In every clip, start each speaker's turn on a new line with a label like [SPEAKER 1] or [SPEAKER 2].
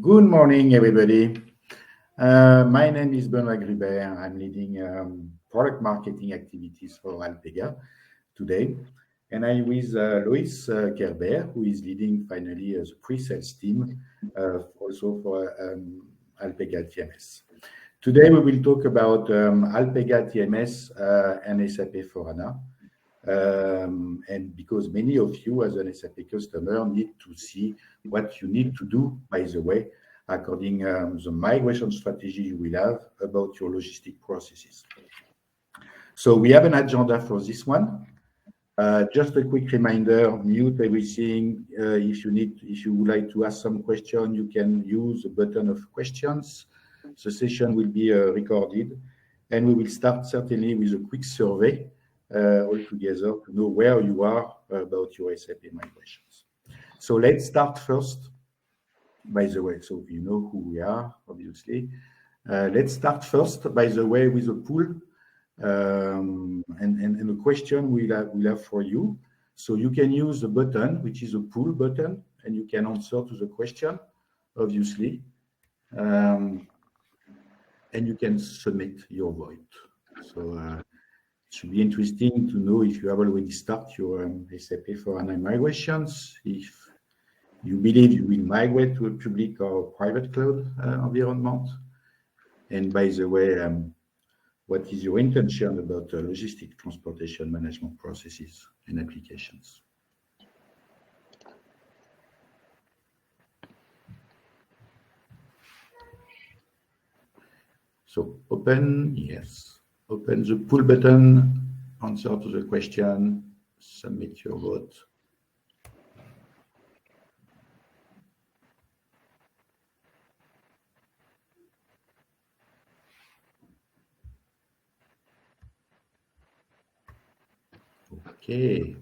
[SPEAKER 1] Good morning, everybody. My name is Benoit Grubert. I'm leading product marketing activities for Alpega today. And I'm with Lois Gerber, who is leading finally the pre-sales team also for Alpega TMS. Today, we will talk about Alpega TMS and SAP S/4HANA. And because many of you as an SAP customer need to see what you need to do, by the way, according the migration strategy you will have about your logistic processes. So we have an agenda for this one. Just a quick reminder, mute everything. If you would like to ask some question, you can use the button of questions. The session will be recorded, and we will start certainly with a quick survey all together to know where you are about your SAP migrations. So let's start first, by the way, so you know who we are, obviously. Let's start first, by the way, with a poll and a question we'll have for you. So you can use the button, which is a poll button, and you can answer to the question, obviously. And you can submit your vote. So it should be interesting to know if you have already started your SAP S/4HANA migrations, if you believe you will migrate to a public or private cloud environment. And by the way, what is your intention about logistic transportation management processes and applications? So open, yes. Open the poll button, answer to the question, submit your vote. Okay.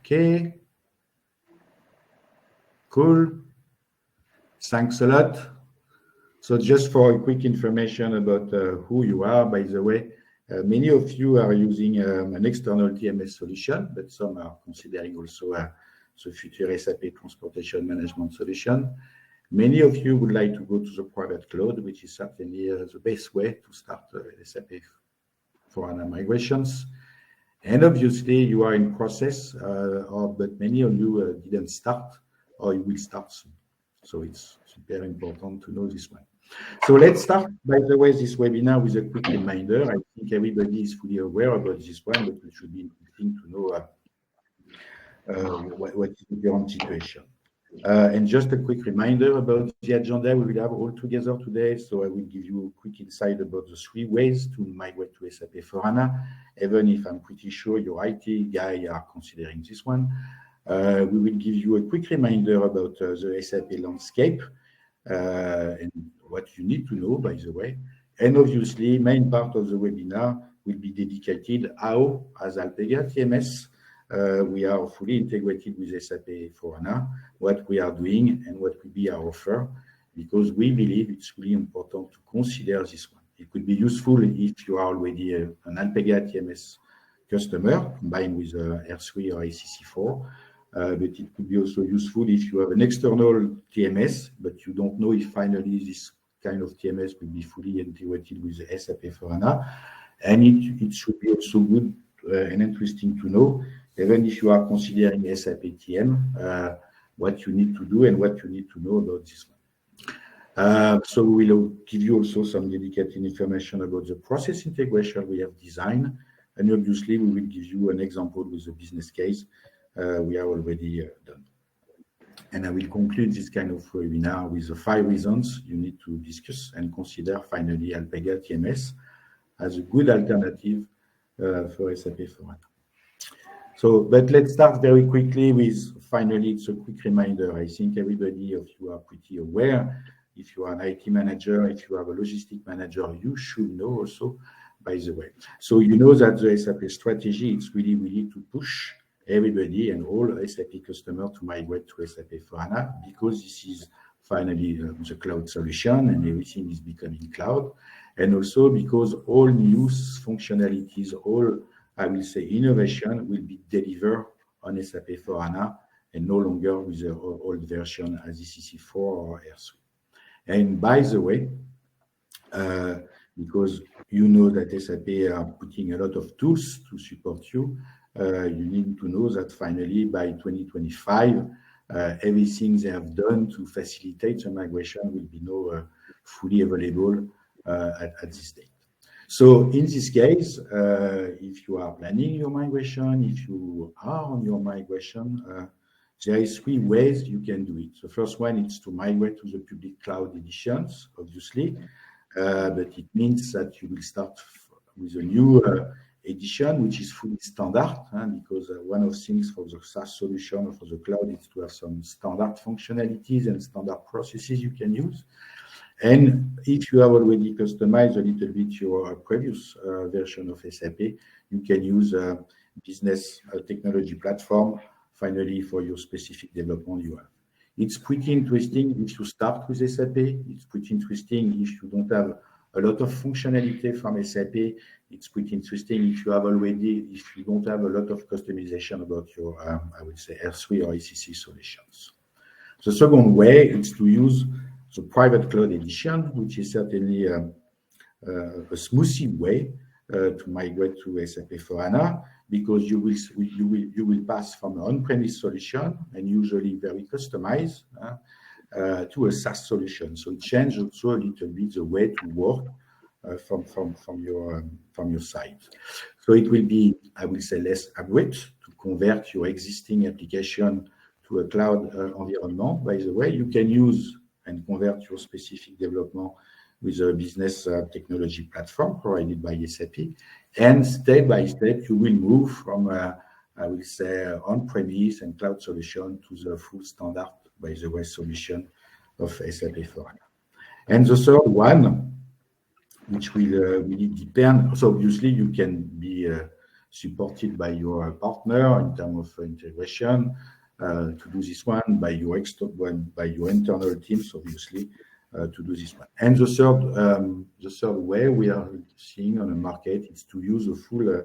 [SPEAKER 1] Okay. Cool. Thanks a lot. So just for a quick information about who you are, by the way, many of you are using an external TMS solution, but some are considering also the future SAP transportation management solution. Many of you would like to go to the private cloud, which is certainly the best way to start SAP S/4HANA migrations. And obviously, you are in process, but many of you didn't start, or you will start soon. So it's super important to know this one. So let's start, by the way, this webinar with a quick reminder. I think everybody is fully aware about this one, but it should be interesting to know what is the current situation. And just a quick reminder about the agenda we will have all together today. So I will give you a quick insight about the 3 ways to migrate to SAP S/4HANA, even if I'm pretty sure your IT guy are considering this one. We will give you a quick reminder about the SAP landscape and what you need to know, by the way. And obviously, main part of the webinar will be dedicated how, as Alpega TMS, we are fully integrated with SAP S/4HANA, what we are doing and what will be our offer, because we believe it's really important to consider this one. It could be useful if you are already an Alpega TMS customer combined with R3 or ACC4, but it could be also useful if you have an external TMS, but you don't know if finally this kind of TMS will be fully integrated with the SAP S/4HANA. And it should be also good and interesting to know, even if you are considering SAP TM, what you need to do and what you need to know about this one. So we will give you also some dedicated information about the process integration we have designed. And obviously, we will give you an example with a business case we are already done. And I will conclude this kind of webinar with the 5 reasons you need to discuss and consider finally Alpega TMS as a good alternative for SAP S/4HANA. So, but let's start very quickly with, finally, it's a quick reminder. I think everybody of you are pretty aware if you are an IT manager, if you have a logistic manager, you should know also, by the way. So you know that the SAP strategy, it's really, really to push everybody and all SAP customers to migrate to SAP S/4HANA, because this is finally the cloud solution and everything is becoming cloud. And also because all new functionalities, all, I will say, innovation will be delivered on SAP S/4HANA and no longer with the old version as ECC4 or R3. And by the way, because you know that SAP are putting a lot of tools to support you, you need to know that finally by 2025, everything they have done to facilitate the migration will be now fully available at this date. So in this case, if you are planning your migration, if you are on your migration, there is 3 ways you can do it. The first one is to migrate to the public cloud editions, obviously, but it means that you will start with a new edition, which is fully standard, because one of the things for the SaaS solution or for the cloud is to have some standard functionalities and standard processes you can use. And if you have already customized a little bit your previous version of SAP, you can use a business technology platform finally for your specific development you have. It's pretty interesting if you start with SAP. It's pretty interesting if you don't have a lot of functionality from SAP. It's pretty interesting if you don't have a lot of customization about your, I would say, R3 or ECC solutions. The second way is to use the private cloud edition, which is certainly a smoothie way to migrate to SAP S/4HANA, because you will pass from an on-premise solution, and usually very customized, to a SaaS solution. So it changes also a little bit the way to work from your side. So it will be, I will say, less abrupt to convert your existing application to a cloud environment. By the way, you can use and convert your specific development with a business technology platform provided by SAP. And step by step, you will move from, I will say, on-premise and cloud solution to the full standard, by the way, solution of SAP S/4HANA. And the third one, which will really depend, so obviously you can be supported by your partner in terms of integration to do this one, by your internal teams, obviously, to do this one. And the third way we are seeing on the market is to use a full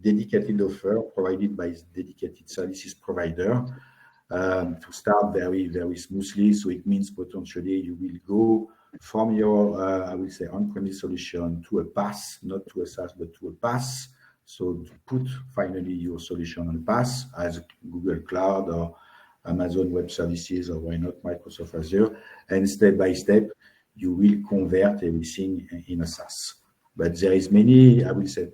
[SPEAKER 1] dedicated offer provided by dedicated services provider to start very, very smoothly. So it means potentially you will go from your, I will say, on-premise solution to a PaaS, not to a SaaS, but to a PaaS. So to put finally your solution on PaaS as Google Cloud or Amazon Web Services, or why not Microsoft Azure, and step by step, you will convert everything in a SaaS. But there is many, I will say,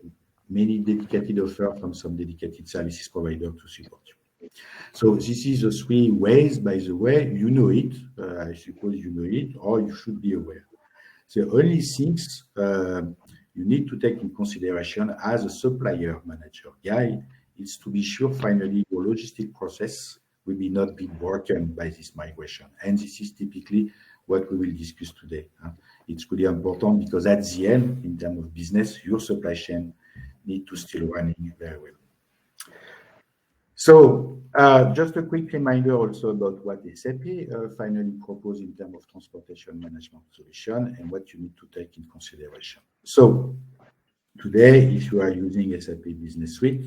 [SPEAKER 1] many dedicated offers from some dedicated services provider to support you. So this is the 3 ways, by the way, you know it, I suppose you know it, or you should be aware. The only things you need to take in consideration as a supplier manager guy is to be sure finally your logistic process will not be broken by this migration. And this is typically what we will discuss today. It's really important because at the end, in terms of business, your supply chain need to still running very well. So just a quick reminder also about what SAP finally proposed in terms of transportation management solution and what you need to take in consideration. So today, if you are using SAP Business Suite,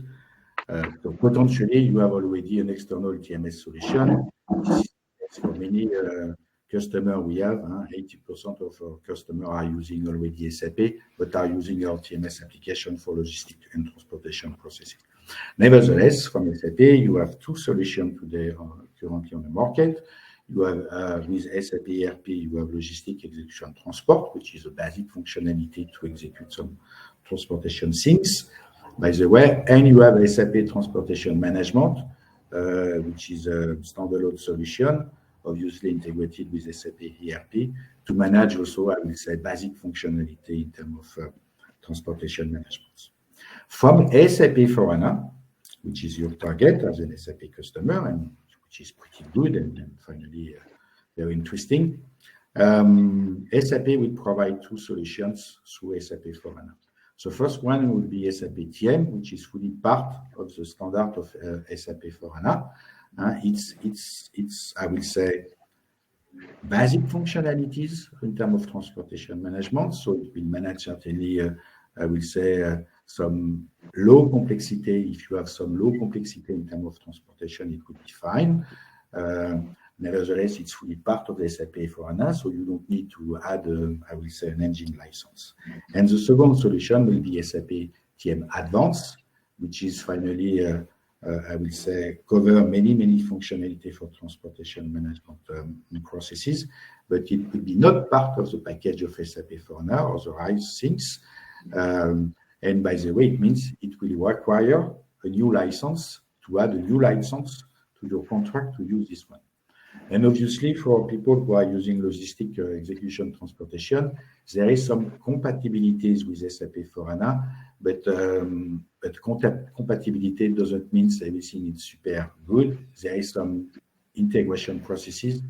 [SPEAKER 1] so potentially you have already an external TMS solution. For many customers we have, 80% of our customers are using already SAP, but are using our TMS application for logistics and transportation processing. Nevertheless, from SAP, you have 2 solutions today currently on the market. You have with SAP ERP, you have logistic execution transport, which is a basic functionality to execute some transportation things, by the way, and you have SAP Transportation Management, which is a standalone solution, obviously integrated with SAP ERP, to manage also, I will say, basic functionality in terms of transportation management. From SAP S/4HANA, which is your target as an SAP customer, and which is pretty good and finally very interesting, SAP will provide two solutions through SAP S/4HANA. The first one will be SAP TM, which is fully part of the standard of SAP S/4HANA. It's, I will say, basic functionalities in terms of transportation management. So it will manage certainly, I will say, some low complexity. If you have some low complexity in terms of transportation, it would be fine. Nevertheless, it's fully part of the SAP S/4HANA, so you don't need to add, I will say, an engine license. And the second solution will be SAP TM Advanced, which is finally, I will say, cover many functionality for transportation management processes, but it will be not part of the package of SAP S/4HANA or the right things. And by the way, it means it will require a new license to add a new license to your contract to use this one. And obviously, for people who are using logistic execution transportation, there is some compatibilities with SAP S/4HANA, but compatibility doesn't mean everything is super good. There is some integration processes,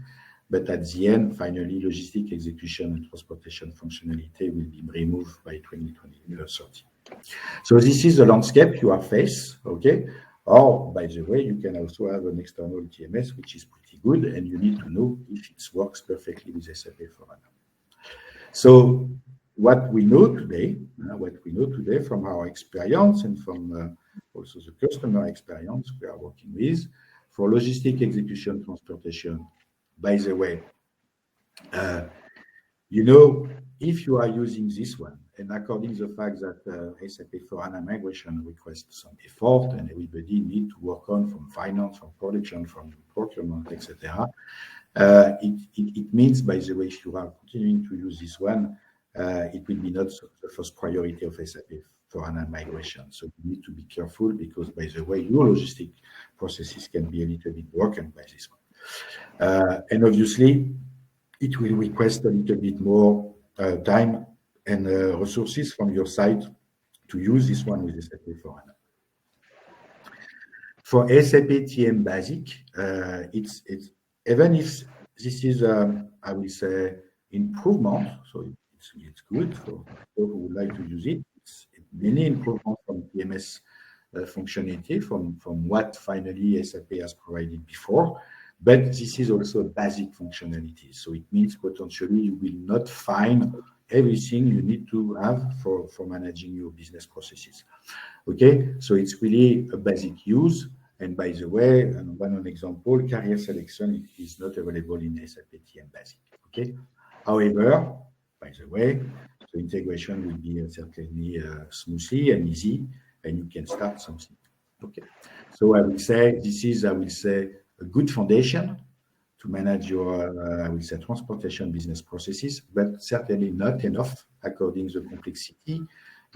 [SPEAKER 1] but at the end, finally, logistic execution and transportation functionality will be removed by 2030. So this is the landscape you are faced, okay? Or, by the way, you can also have an external TMS, which is pretty good, and you need to know if it works perfectly with SAP S/4HANA. So what we know today from our experience and from also the customer experience we are working with, for logistic execution transportation, by the way, if you are using this one, and according to the fact that SAP S/4HANA migration requests some effort and everybody need to work on from finance, from production, from procurement, etc., it means, by the way, if you are continuing to use this one, it will be not the first priority of SAP S/4HANA migration. So you need to be careful because, by the way, your logistic processes can be a little bit broken by this one. And obviously, it will request a little bit more time and resources from your side to use this one with SAP S/4HANA. For SAP TM Basic, it's even if this is, I will say, improvement, so it's good for people who would like to use it. It's many improvement from TMS functionality from what finally SAP has provided before. But this is also basic functionality. So it means potentially you will not find everything you need to have for managing your business processes. Okay, so it's really a basic use. And by the way, one example, career selection is not available in SAP TM Basic. Okay, however, by the way, the integration will be certainly smoothly and easy, and you can start something. Okay, so I will say this is, I will say, a good foundation to manage your, I will say, transportation business processes, but certainly not enough according to the complexity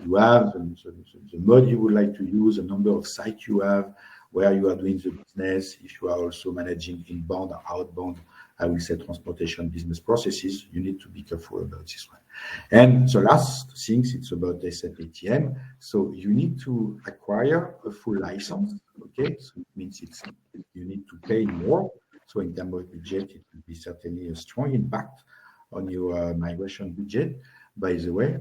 [SPEAKER 1] you have, the mode you would like to use, the number of sites you have, where you are doing the business, if you are also managing inbound or outbound, I will say, transportation business processes, you need to be careful about this one. And the last thing, it's about SAP TM. So you need to acquire a full license, okay? So it means you need to pay more. So in terms of budget, it will be certainly a strong impact on your migration budget, by the way.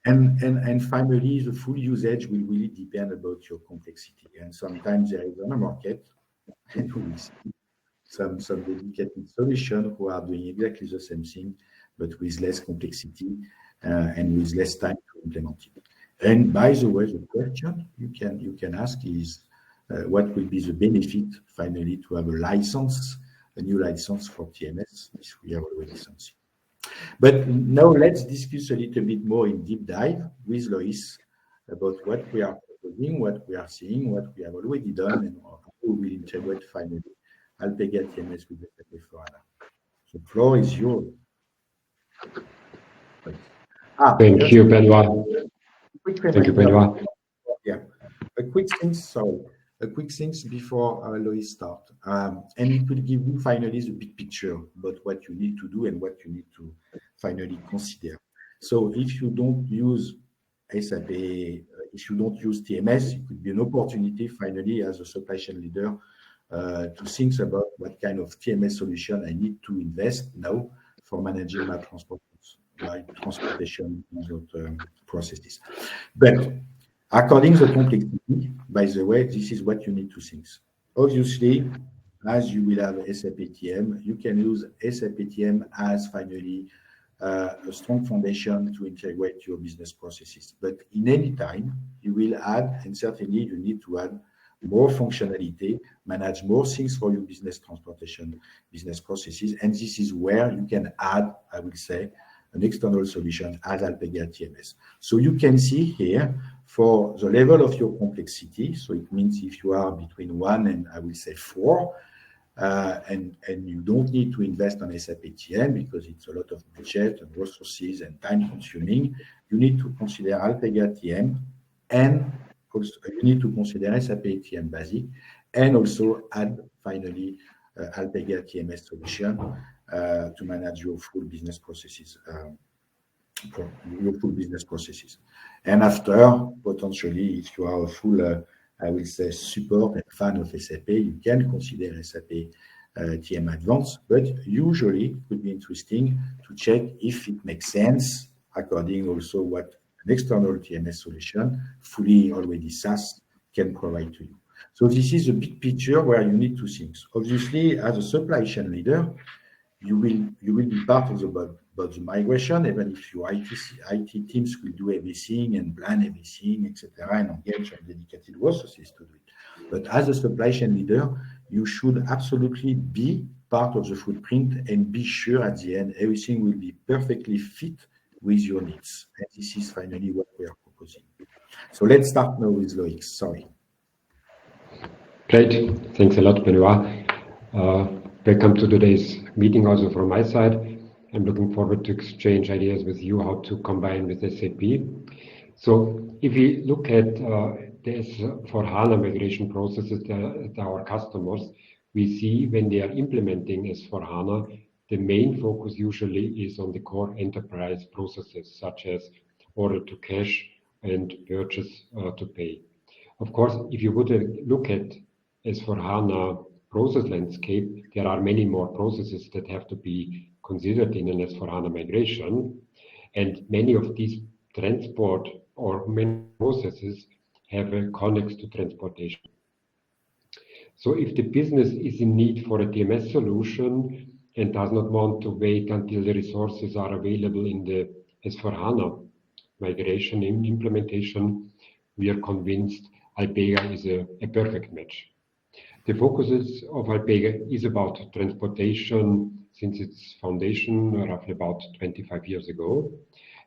[SPEAKER 1] And finally, the full usage will really depend about your complexity. And sometimes there is on the market, and we will see some dedicated solutions who are doing exactly the same thing, but with less complexity and with less time to implement it. And by the way, the question you can ask is, what will be the benefit finally to have a new license for TMS if we have already something. But now let's discuss a little bit more in deep dive with Lois about what we are proposing, what we are seeing, what we have already done, and how we will integrate finally Alpega TMS with SAP S/4HANA. The floor is yours.
[SPEAKER 2] Thank you, Benoit. Thank you, Benoit.
[SPEAKER 1] Yeah, a quick things before Lois start, and it will give you finally the big picture about what you need to do and what you need to finally consider. So if you don't use SAP, if you don't use TMS, it could be an opportunity finally as a supply chain leader to think about what kind of TMS solution I need to invest now for managing my transportation processes. But according to the complexity, by the way, this is what you need to think. Obviously, as you will have SAP TM, you can use SAP TM as finally a strong foundation to integrate your business processes. But in any time, you will add, and certainly you need to add more functionality, manage more things for your business transportation, business processes. And this is where you can add, I will say, an external solution as Alpega TMS. So you can see here for the level of your complexity. So it means if you are between 1 and I will say 4, and you don't need to invest on SAP TM because it's a lot of budget and resources and time consuming, you need to consider Alpega TM, and also you need to consider SAP TM Basic, and also add finally Alpega TMS solution to manage your full business processes. And after, potentially, if you are a full, I will say, support and fan of SAP, you can consider SAP TM Advanced, but usually it would be interesting to check if it makes sense according also what an external TMS solution, fully already SaaS, can provide to you. So this is a big picture where you need to think. Obviously, as a supply chain leader, you will be part of the migration, even if your IT teams will do everything and plan everything, etc., and engage on dedicated resources to do it. But as a supply chain leader, you should absolutely be part of the footprint and be sure at the end everything will be perfectly fit with your needs. And this is finally what we are proposing. So let's start now with Loïc. Sorry.
[SPEAKER 2] Great. Thanks a lot, Benoit. Welcome to today's meeting also from my side. I'm looking forward to exchange ideas with you how to combine with SAP. So if we look at the S/4HANA migration processes that our customers, we see when they are implementing S/4HANA, the main focus usually is on the core enterprise processes such as order to cash and purchase to pay. Of course, if you would look at S/4HANA process landscape, there are many more processes that have to be considered in an S/4HANA migration, and many of these transport or many processes have a connex to transportation. So if the business is in need for a TMS solution and does not want to wait until the resources are available in the S/4HANA migration and implementation, we are convinced Alpega is a perfect match. The focus of Alpega is about transportation since its foundation roughly about 25 years ago,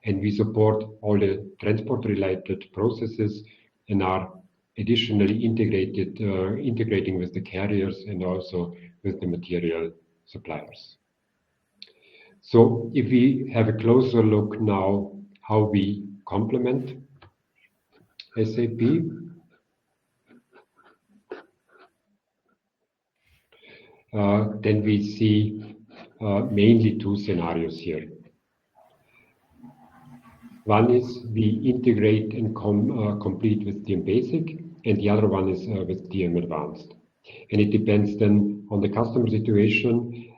[SPEAKER 2] and we support all the transport-related processes and are additionally integrating with the carriers and also with the material suppliers. So if we have a closer look now how we complement SAP, then we see mainly two scenarios here. One is we integrate and complete with TM Basic, and the other one is with TM Advanced. And it depends then on the customer situation,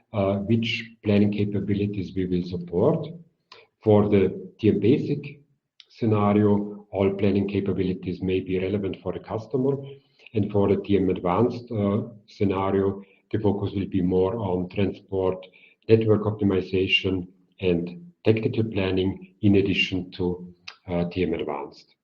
[SPEAKER 2] which planning capabilities we will support. For the TM Basic scenario, all planning capabilities may be relevant for the customer, and for the TM Advanced scenario, the focus will be more on transport, network optimization, and technical planning in addition to TM Advanced.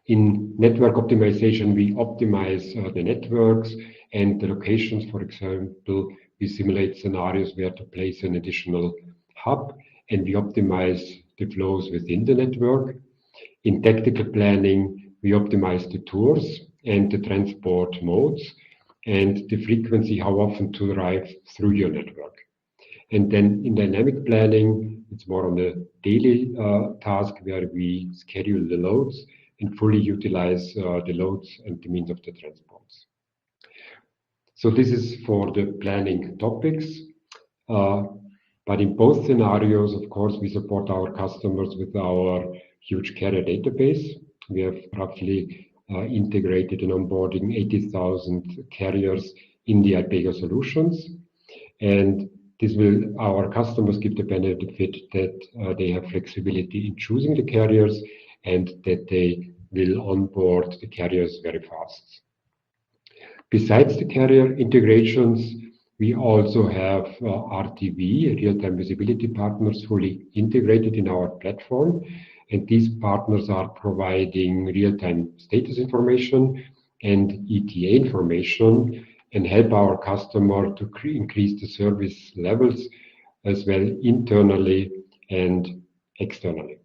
[SPEAKER 2] In network optimization, we optimize the networks and the locations. For example, we simulate scenarios where to place an additional hub, and we optimize the flows within the network. In technical planning, we optimize the tours and the transport modes and the frequency, how often to drive through your network. And then in dynamic planning, it's more on a daily task where we schedule the loads and fully utilize the loads and the means of the transports. So this is for the planning topics. But in both scenarios, of course, we support our customers with our huge carrier database. We have roughly integrated and onboarding 80,000 carriers in the Alpega solutions. And this will our customers give the benefit that they have flexibility in choosing the carriers and that they will onboard the carriers very fast. Besides the carrier integrations, we also have RTV, real-time visibility partners, fully integrated in our platform. And these partners are providing real-time status information and ETA information and help our customer to increase the service levels as well internally and externally.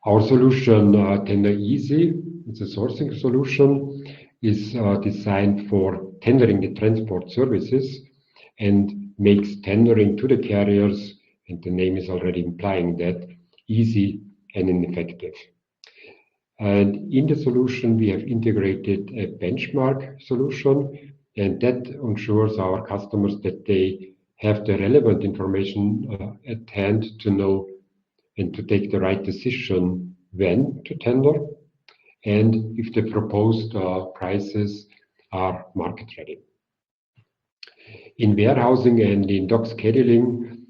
[SPEAKER 2] Our solution, Tender Easy, it's a sourcing solution, is designed for tendering the transport services and makes tendering to the carriers, and the name is already implying that, easy and effective. And in the solution, we have integrated a benchmark solution, and that ensures our customers that they have the relevant information at hand to know and to take the right decision when to tender, and if the proposed prices are market ready. In warehousing and in dock scheduling,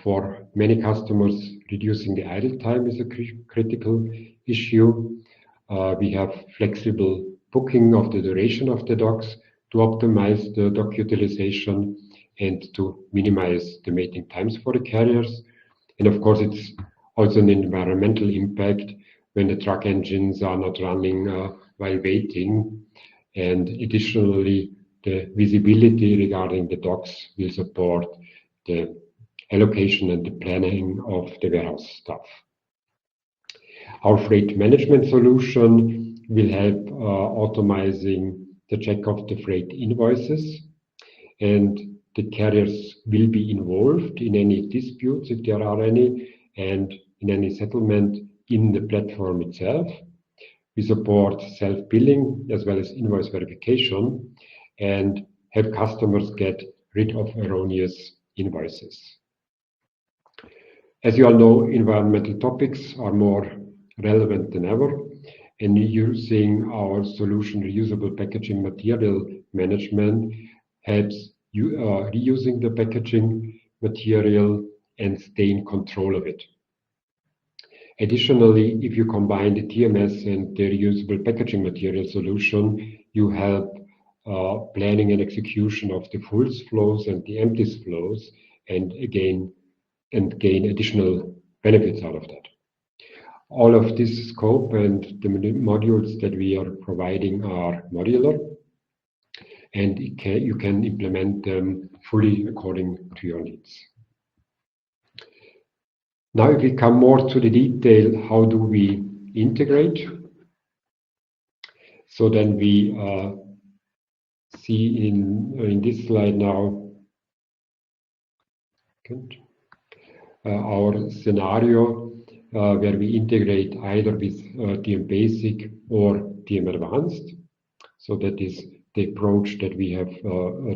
[SPEAKER 2] for many customers, reducing the idle time is a critical issue. We have flexible booking of the duration of the docks to optimize the dock utilization and to minimize the waiting times for the carriers. And of course, it's also an environmental impact when the truck engines are not running while waiting. And additionally, the visibility regarding the docks will support the allocation and the planning of the warehouse staff. Our freight management solution will help automizing the check of the freight invoices, and the carriers will be involved in any disputes, if there are any, and in any settlement in the platform itself. We support self-billing as well as invoice verification and help customers get rid of erroneous invoices. As you all know, environmental topics are more relevant than ever, and using our solution, reusable packaging material management, helps you reusing the packaging material and stay in control of it. Additionally, if you combine the TMS and the reusable packaging material solution, you help planning and execution of the fulls flows and the empties flows, and gain additional benefits out of that. All of this scope and the modules that we are providing are modular, and you can implement them fully according to your needs. Now, if we come more to the detail, how do we integrate? So then we see in this slide now our scenario where we integrate either with TM Basic or TM Advanced. So that is the approach that we have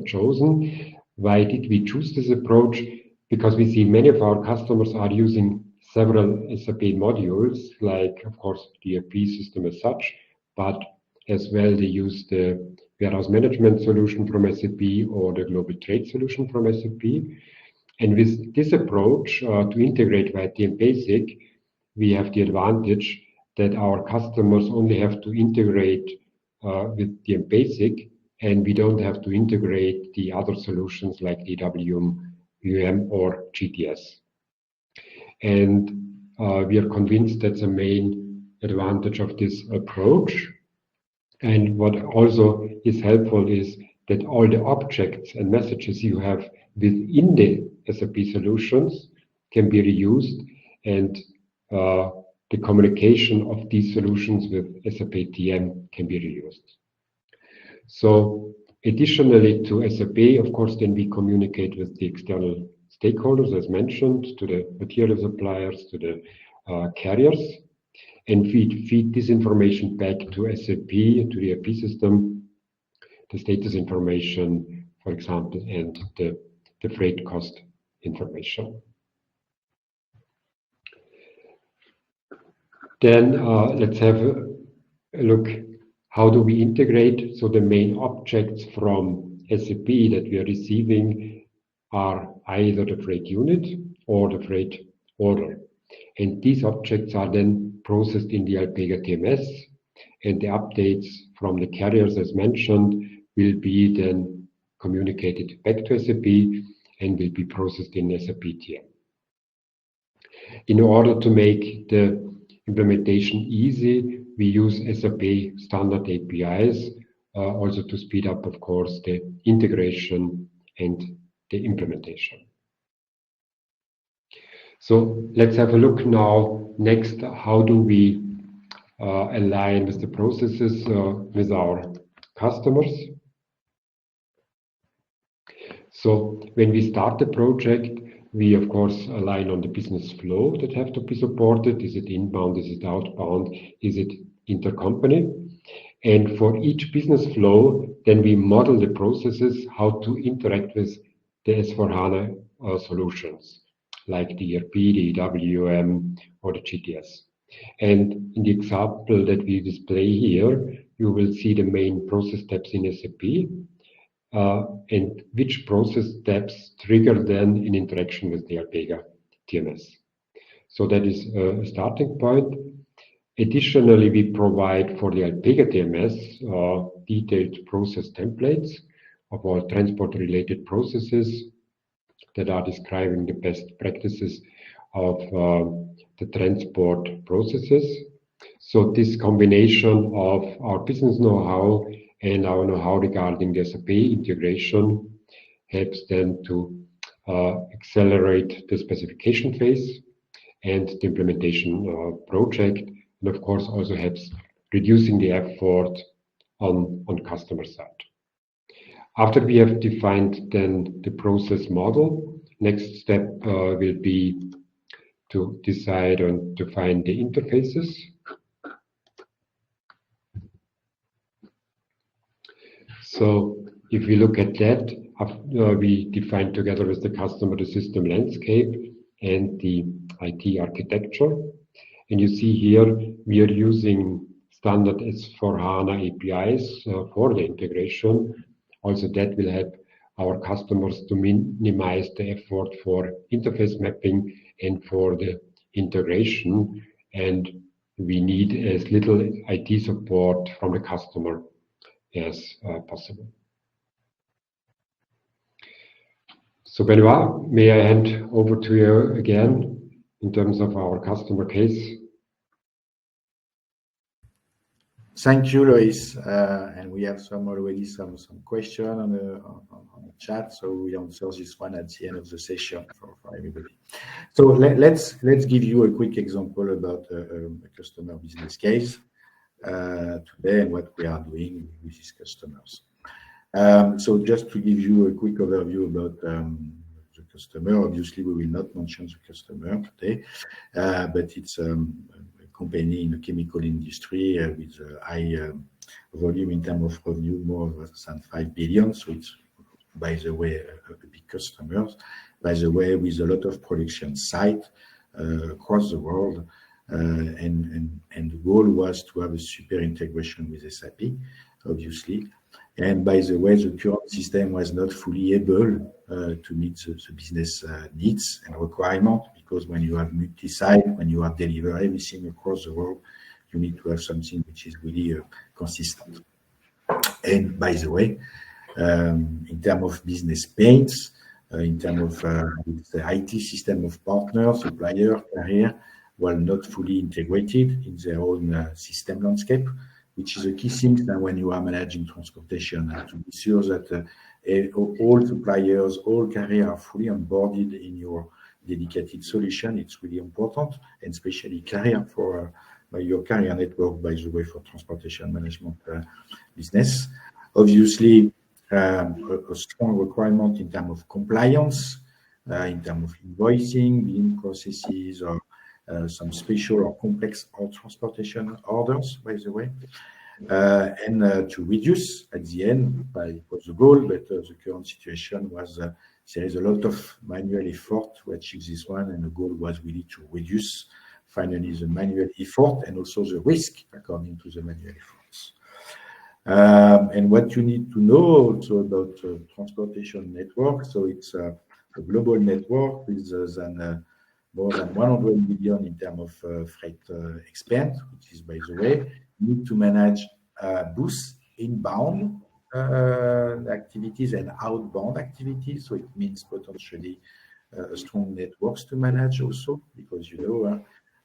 [SPEAKER 2] chosen. Why did we choose this approach? Because we see many of our customers are using several SAP modules, like, of course, the ERP system as such, but as well they use the warehouse management solution from SAP or the global trade solution from SAP. And with this approach to integrate via TM Basic, we have the advantage that our customers only have to integrate with TM Basic, and we don't have to integrate the other solutions like DWM, or GTS. And we are convinced that's a main advantage of this approach. And what also is helpful is that all the objects and messages you have within the SAP solutions can be reused, and the communication of these solutions with SAP TM can be reused. So additionally to SAP, of course, then we communicate with the external stakeholders, as mentioned, to the material suppliers, to the carriers, and feed this information back to SAP, to the ERP system, the status information, for example, and the freight cost information. Then let's have a look How do we integrate? So the main objects from SAP that we are receiving are either the freight unit or the freight order. And these objects are then processed in the Alpega TMS, and the updates from the carriers, as mentioned, will be then communicated back to SAP and will be processed in SAP TM. In order to make the implementation easy, we use SAP standard APIs, also to speed up, of course, the integration and the implementation. So let's have a look now next, how do we align with the processes with our customers. So when we start the project, we of course align on the business flow that have to be supported. Is it inbound? Is it outbound? Is it intercompany? And for each business flow, then we model the processes, how to interact with the S/4HANA solutions, like the ERP, the EWM, or the GTS. And in the example that we display here, you will see the main process steps in SAP, and which process steps trigger then an interaction with the Alpega TMS. So that is a starting point. Additionally, we provide for the Alpega TMS detailed process templates of all transport-related processes that are describing the best practices of the transport processes. So this combination of our business know-how and our know-how regarding the SAP integration helps then to accelerate the specification phase and the implementation project, and of course also helps reducing the effort on customer side. After we have defined then the process model, next step will be to decide on define the interfaces. So if we look at that, we define together with the customer the system landscape and the IT architecture. And you see here, we are using standard S/4HANA APIs for the integration. Also, that will help our customers to minimize the effort for interface mapping and for the integration. And we need as little IT support from the customer as possible. So Benoit, may I hand over to you again in terms of our customer case?
[SPEAKER 1] Thank you, Lois. And we have already some question on the chat, so we answer this one at the end of the session for everybody. So let's give you a quick example about a customer business case today and what we are doing with these customers. So just to give you a quick overview about the customer, obviously we will not mention the customer today, but it's a company in the chemical industry with a high volume in terms of revenue, more than 5 billion. So it's, by the way, a big customer, by the way, with a lot of production site across the world. And the goal was to have a super integration with SAP, obviously. And by the way, the current system was not fully able to meet the business needs and requirements, because when you have multi-site, when you have deliver everything across the world, you need to have something which is really consistent. And by the way, in terms of business pains, in terms of the IT system of partners, supplier, carrier, were not fully integrated in their own system landscape, which is a key thing that when you are managing transportation, to be sure that all suppliers, all carriers are fully onboarded in your dedicated solution. It's really important, and especially carrier for your carrier network, by the way, for transportation management business. Obviously, a strong requirement in terms of compliance, in terms of invoicing, billing processes, or some special or complex transportation orders, by the way, and to reduce at the end, it was the goal, but the current situation was there is a lot of manual effort to achieve this one, and the goal was really to reduce finally the manual effort and also the risk according to the manual efforts. And what you need to know also about transportation network, so it's a global network with more than 100 million in terms of freight expense, which is, by the way, you need to manage both inbound activities and outbound activities. So it means potentially strong networks to manage also, because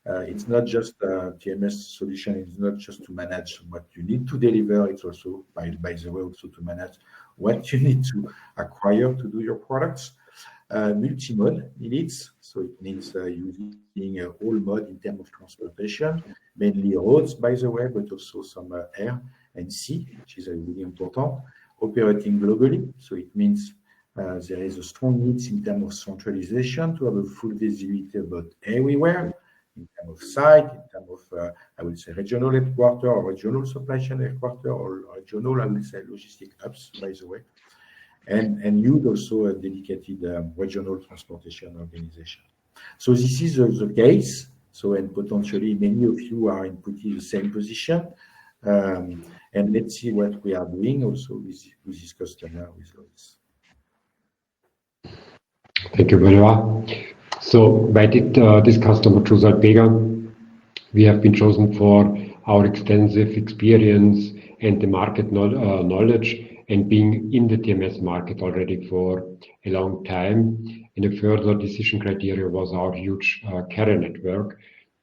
[SPEAKER 1] it's not just TMS solution. It's not just to manage what you need to deliver. It's also, by the way, also to manage what you need to acquire to do your products. Multi-mode needs, so it means using all mode in terms of transportation, mainly roads, by the way, but also some air and sea, which is really important. Operating globally, so it means there is a strong need in terms of centralization to have a full visibility about everywhere, in terms of site, in terms of, I would say, regional headquarters or regional supply chain headquarters, or regional, I would say, logistic hubs, by the way. And use also a dedicated regional transportation organization. So this is the case. So, and potentially many of you are in pretty the same position. And let's see what we are doing also with this customer with us.
[SPEAKER 2] Thank you, Benoit. So why did this customer choose Alpega? We have been chosen for our extensive experience and the market knowledge, and being in the TMS market already for a long time. And a further decision criteria was our huge carrier network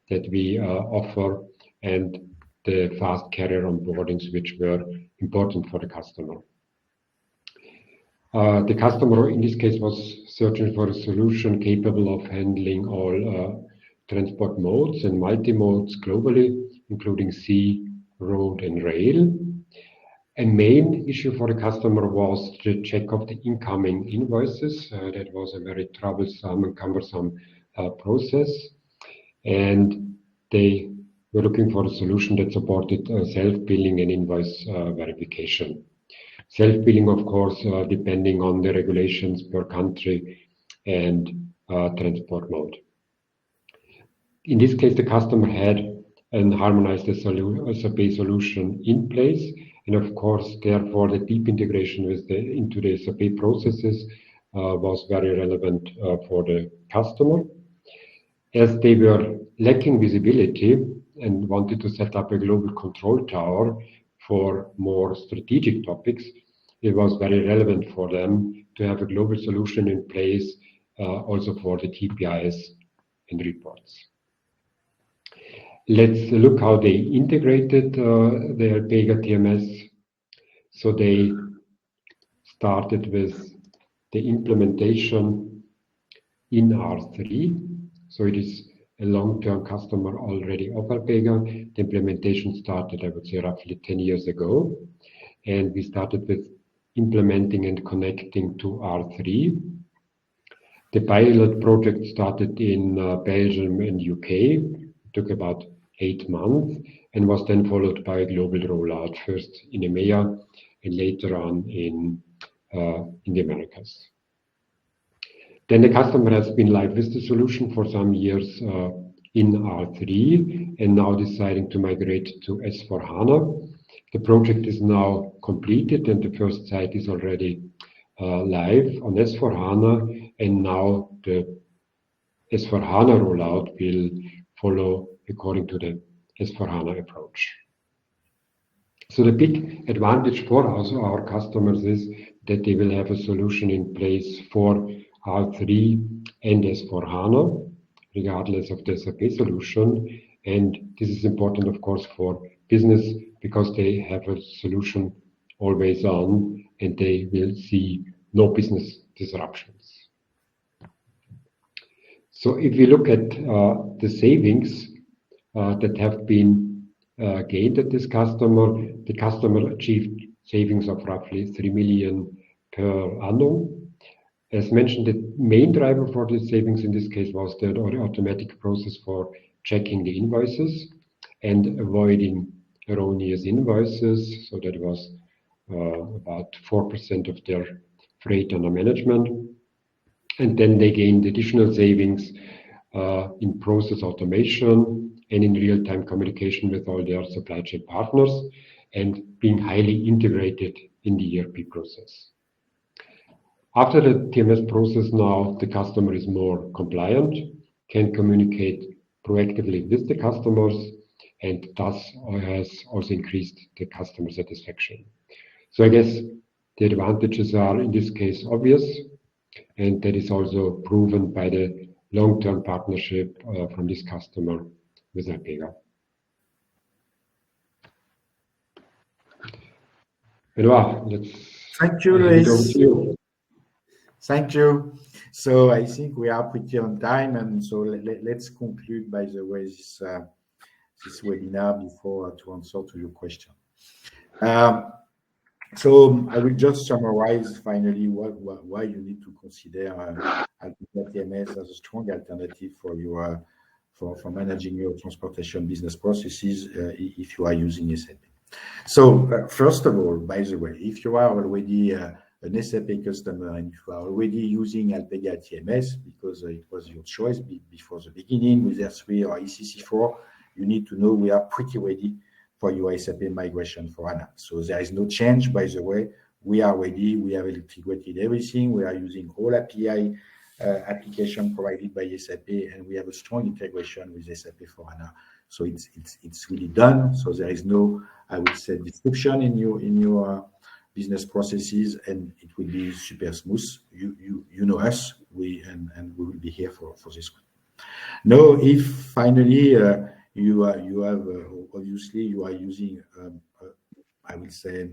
[SPEAKER 2] that we offer, and the fast carrier onboardings, which were important for the customer. The customer in this case was searching for a solution capable of handling all transport modes and multi-modes globally, including sea, road, and rail. A main issue for the customer was the check of the incoming invoices. That was a very troublesome and cumbersome process. And they were looking for a solution that supported self-billing and invoice verification. Self-billing, of course, depending on the regulations per country and transport mode. In this case, the customer had an harmonized SAP solution in place, and of course, therefore, the deep integration into the SAP processes was very relevant for the customer. As they were lacking visibility and wanted to set up a global control tower for more strategic topics, it was very relevant for them to have a global solution in place also for the KPIs and reports. Let's look how they integrated the Alpega TMS. So they started with the implementation in R3. So it is a long-term customer already of Alpega. The implementation started, I would say, roughly 10 years ago. And we started with implementing and connecting to R3. The pilot project started in Belgium and UK. It took about 8 months and was then followed by a global rollout, first in EMEA and later on in the Americas. Then the customer has been live with the solution for some years in R3 and now deciding to migrate to S4HANA. The project is now completed and the first site is already live on S4HANA, and now the S4HANA rollout will follow according to the S4HANA approach. So the big advantage for our customers is that they will have a solution in place for R3 and S4HANA, regardless of the SAP solution. And this is important, of course, for business because they have a solution always on and they will see no business disruptions. So if we look at the savings that have been gained at this customer, the customer achieved savings of roughly 3 million per annum. As mentioned, the main driver for the savings in this case was the automatic process for checking the invoices and avoiding erroneous invoices. So that was about 4% of their freight under management. And then they gained additional savings in process automation and in real-time communication with all their supply chain partners. and being highly integrated in the ERP process. After the TMS process now, the customer is more compliant, can communicate proactively with the customers, and thus has also increased the customer satisfaction. So I guess the advantages are in this case obvious, and that is also proven by the long-term partnership from this customer with Alpega. Benoit,
[SPEAKER 1] Thank you, Luis. Thank you. So I think we are pretty on time, and so let's conclude, by the way, this webinar before to answer to your question. So I will just summarize finally why you need to consider Alpega TMS as a strong alternative for managing your transportation business processes if you are using SAP. So first of all, by the way, if you are already an SAP customer and if you are already using Alpega TMS because it was your choice before the beginning with R3 or ECC4, you need to know we are pretty ready for your SAP migration for HANA. So there is no change, by the way. We are ready. We have integrated everything. We are using all API application provided by SAP, and we have a strong integration with SAP for HANA. So it's really done. So there is no, I would say, disruption in your business processes, and it will be super smooth. You know us, and we will be here for this one. Now, if finally you have obviously you are using I would say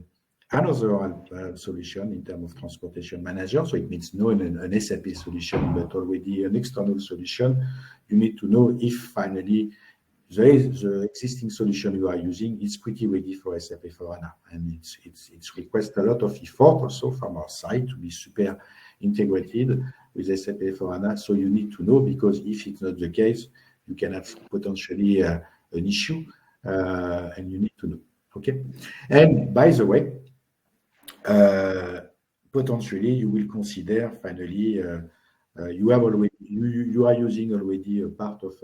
[SPEAKER 1] another solution in terms of transportation manager, so it means not an SAP solution but already an external solution. You need to know if finally the existing solution you are using is pretty ready for SAP for HANA, and it's request a lot of effort also from our side to be super integrated with SAP for HANA. So you need to know, because if it's not the case, you can have potentially an issue, and you need to know. Okay, and by the way, potentially you will consider finally you are using already a part of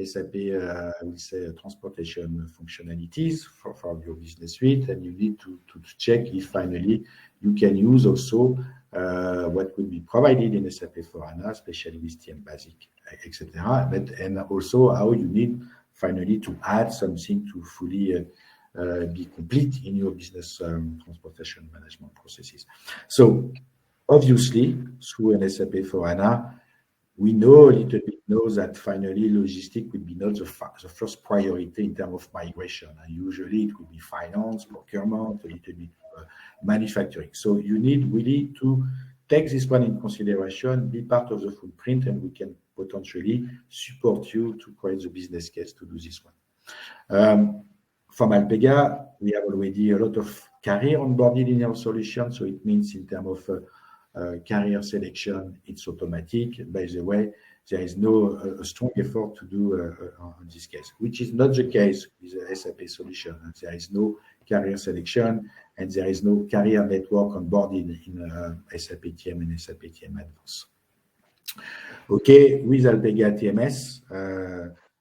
[SPEAKER 1] SAP, I would say, transportation functionalities for your business suite, and you need to check if finally you can use also what will be provided in SAP for HANA, especially with TM Basic, etc. And also how you need finally to add something to fully be complete in your business transportation management processes. So obviously, through an SAP for HANA, we know a little bit that finally logistics will be not the first priority in terms of migration. And usually it will be finance, procurement, a little bit manufacturing. So you need really to take this one in consideration, be part of the footprint, and we can potentially support you to create the business case to do this one. From Alpega, we have already a lot of career onboarded in our solution. So it means in terms of career selection, it's automatic. By the way, there is no strong effort to do on this case, which is not the case with the SAP solution. There is no career selection, and there is no career network onboarded in SAP TM and SAP TM Advance. Okay, with Alpega TMS,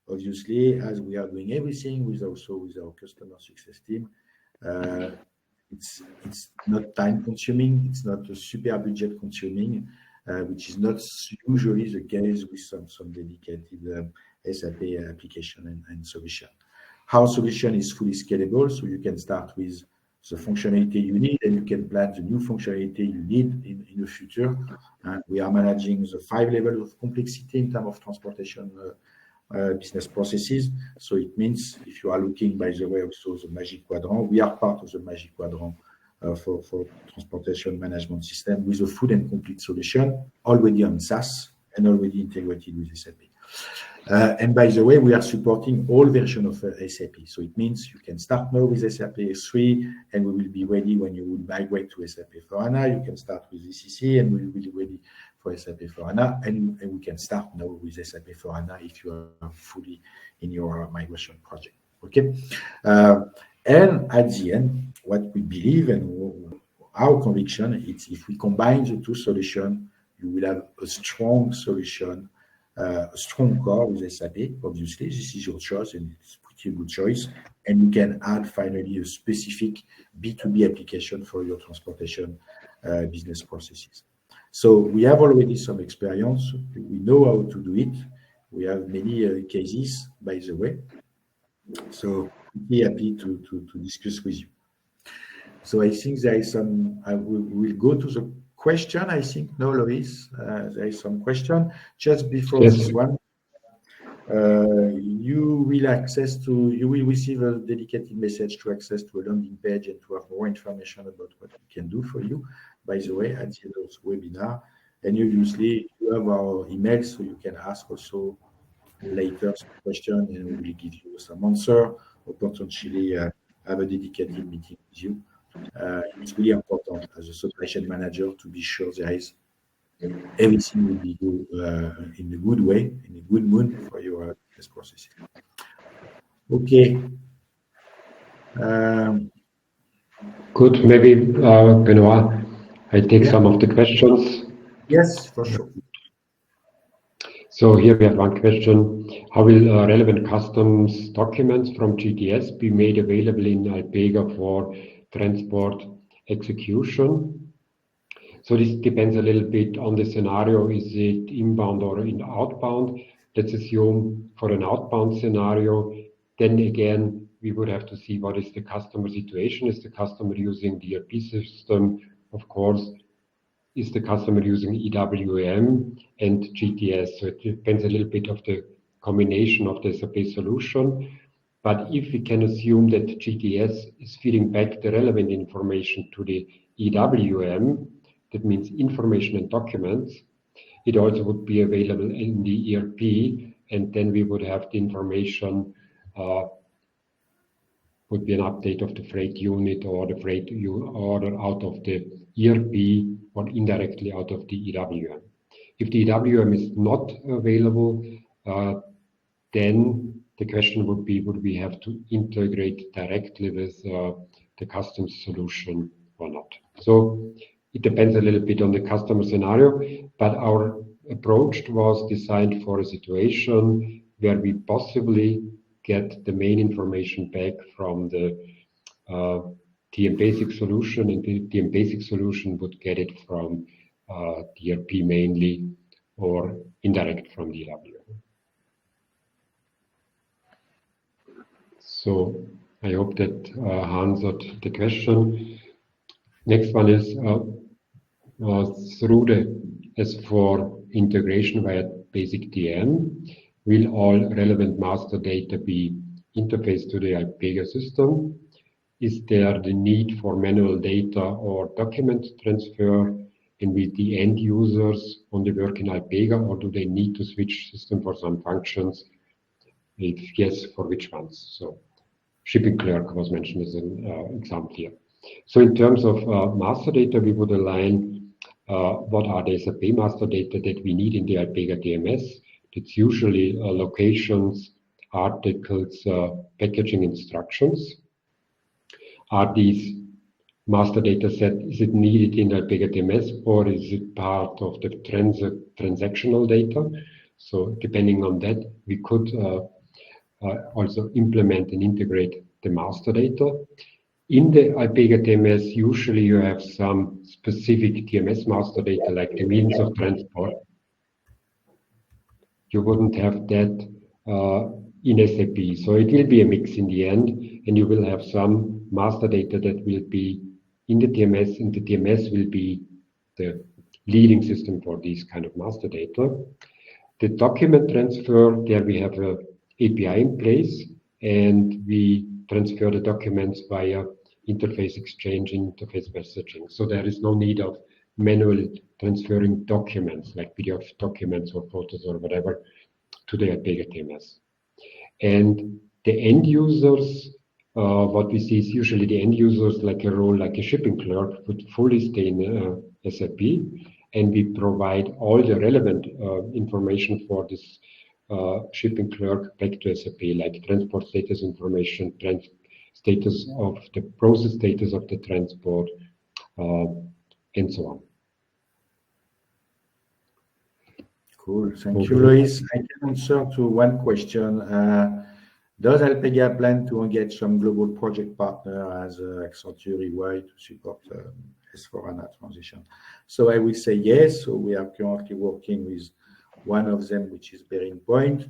[SPEAKER 1] obviously, as we are doing everything with our customer success team, it's not time consuming, it's not a super budget consuming, which is not usually the case with some dedicated SAP application and solution. Our solution is fully scalable, so you can start with the functionality you need, and you can plan the new functionality you need in the future. We are managing the 5 levels of complexity in terms of transportation business processes. So it means if you are looking, by the way, also the Magic Quadrant, we are part of the Magic Quadrant for transportation management system with a full and complete solution already on SaaS and already integrated with SAP. And by the way, we are supporting all versions of SAP. So it means you can start now with SAP 3, and we will be ready when you will migrate to SAP for HANA. You can start with ECC, and we will be ready for SAP for HANA, and we can start now with SAP for HANA if you are fully in your migration project. Okay, and at the end, what we believe and our conviction is if we combine the two solutions, you will have a strong solution a strong core with SAP. Obviously, this is your choice, and it's pretty good choice. And you can add finally a specific B2B application for your transportation business processes. So we have already some experience. We know how to do it. We have many cases, by the way. So be happy to discuss with you. So I think there is some, we'll go to the question, I think. No, Lois, there is some question. Just before
[SPEAKER 2] Yes.
[SPEAKER 1] this one, you will receive a dedicated message to access to a landing page and to have more information about what we can do for you, by the way, at the end of the webinar. And obviously, you have our email, so you can ask also later some question, and we will give you some answer, or potentially have a dedicated meeting with you. It's really important as a supply chain manager to be sure there is everything will be in a good way, in a good mood for your business processes. Okay.
[SPEAKER 2] Good. Maybe, Benoit, I take some of the questions.
[SPEAKER 1] Yes, for sure.
[SPEAKER 2] So here we have one question. How will relevant customs documents from GTS be made available in Alpega for transport execution? So this depends a little bit on the scenario. Is it inbound or outbound? Let's assume for an outbound scenario, then again, we would have to see what is the customer situation. Is the customer using the ERP system? Of course, is the customer using EWM and GTS? So it depends a little bit of the combination of the SAP solution. But if we can assume that GTS is feeding back the relevant information to the EWM, that means information and documents, it also would be available in the ERP, and then we would have the information, would be an update of the freight unit or the freight order out of the ERP or indirectly out of the EWM. If the EWM is not available, then the question would be, would we have to integrate directly with the customs solution or not? So it depends a little bit on the customer scenario, but our approach was designed for a situation where we possibly get the main information back from the TM Basic solution, and the TM Basic solution would get it from the ERP mainly or indirect from the EWM. So I hope that answered the question. Next one is through the S4 integration via Basic TM, will all relevant master data be interfaced to the Alpega system? Is there the need for manual data or document transfer? And with the end users only work in Alpega, or do they need to switch system for some functions? If yes, for which ones? So shipping clerk was mentioned as an example here. So in terms of master data, we would align what are the SAP master data that we need in the Alpega TMS. It's usually locations, articles, packaging instructions. Are these master data set, is it needed in Alpega TMS, or is it part of the transactional data? So depending on that, we could also implement and integrate the master data. In the Alpega TMS, usually you have some specific TMS master data, like the means of transport. You wouldn't have that in SAP. So it will be a mix in the end, and you will have some master data that will be in the TMS, and the TMS will be the leading system for these kind of master data. The document transfer, there we have a API in place, and we transfer the documents via interface exchange, interface messaging. So there is no need of manual transferring documents like PDF documents or photos or whatever to the Alpega TMS. And the end users, what we see is usually the end users, like a role like a shipping clerk, would fully stay in SAP, and we provide all the relevant information for this shipping clerk back to SAP, like transport status information, status of the process status of the transport, and so on.
[SPEAKER 1] Cool. Thank you, Lois. I can answer to one question. Does Alpega plan to engage some global project partner as Accenture, EY to support S/4HANA transition? So I will say yes. So we are currently working with one of them, which is Bearing Point.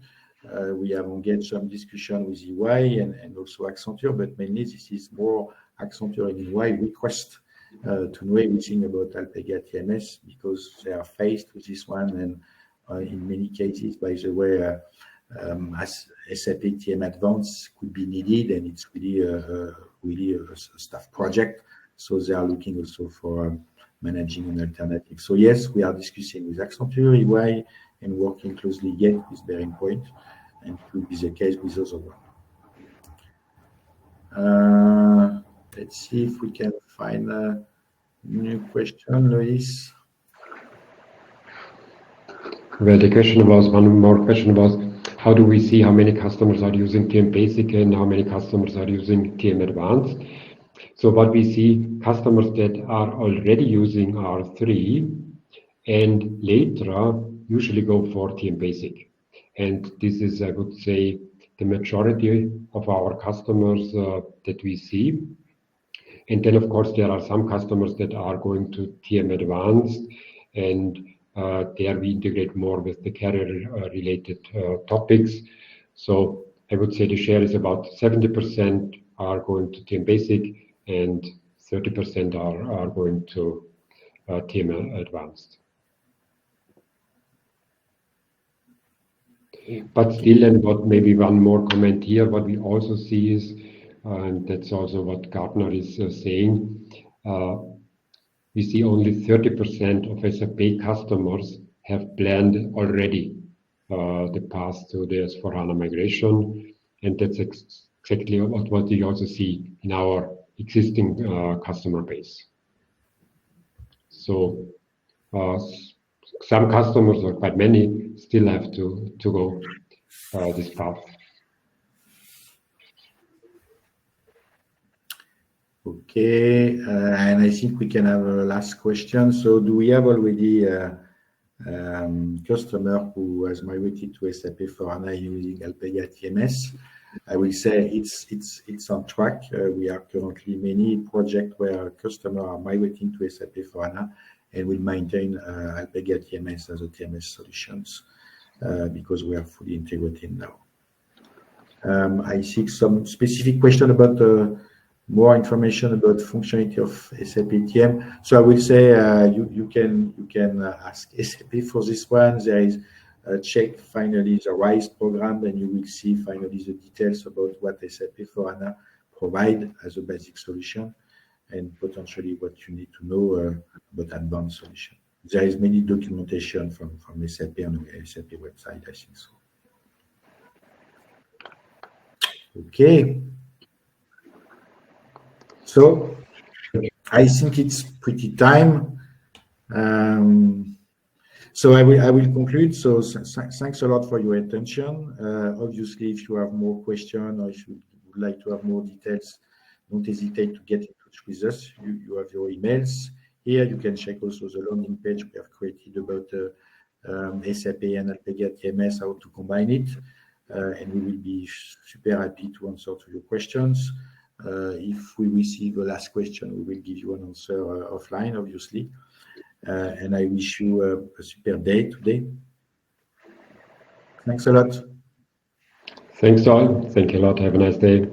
[SPEAKER 1] We have engaged some discussion with EY and also Accenture, but mainly this is more Accenture and EY request to know everything about Alpega TMS because they are faced with this one. And in many cases, by the way, as SAP TM Advanced could be needed, and it's really a staff project. So they are looking also for managing an alternative. So yes, we are discussing with Accenture, EY, and working closely yet with Bearing Point, and it will be the case with other one. Let's see if we can find a new question, Lois.
[SPEAKER 2] Well, the question was, one more question was, how do we see how many customers are using TM Basic and how many customers are using TM Advanced? So what we see, customers that are already using R3 and later usually go for TM Basic. And this is, I would say, the majority of our customers that we see. And then, of course, there are some customers that are going to TM Advanced, and there we integrate more with the carrier-related topics. So I would say the share is about 70% are going to TM Basic, and 30% are going to TM Advanced. But still, and what maybe one more comment here, what we also see is, and that's also what Gartner is saying, we see only 30% of SAP customers have planned already the path to the S/4HANA migration, and that's exactly what we also see in our existing customer base. So some customers, or quite many, still have to go this path.
[SPEAKER 1] Okay, and I think we can have a last question. So do we have already a customer who has migrated to SAP S/4HANA using Alpega TMS? I will say it's on track. We are currently many projects where customers are migrating to SAP S/4HANA and will maintain Alpega TMS as a TMS solutions because we are fully integrated now. I see some specific question about more information about functionality of SAP TM. So I will say you can ask SAP for this one. There is check finally the RISE program, and you will see finally the details about what SAP S/4HANA provide as a basic solution, and potentially what you need to know about advanced solution. There is many documentation from SAP on the SAP website, I think so. Okay. So I think it's pretty time. So I will conclude. So thanks a lot for your attention. Obviously, if you have more questions or if you would like to have more details, don't hesitate to get in touch with us. You have your emails here. You can check also the landing page we have created about SAP and Alpega TMS, how to combine it. And we will be super happy to answer to your questions. If we receive a last question, we will give you an answer offline, obviously. And I wish you a super day today. Thanks a lot.
[SPEAKER 2] Thanks all. Thank you a lot. Have a nice day.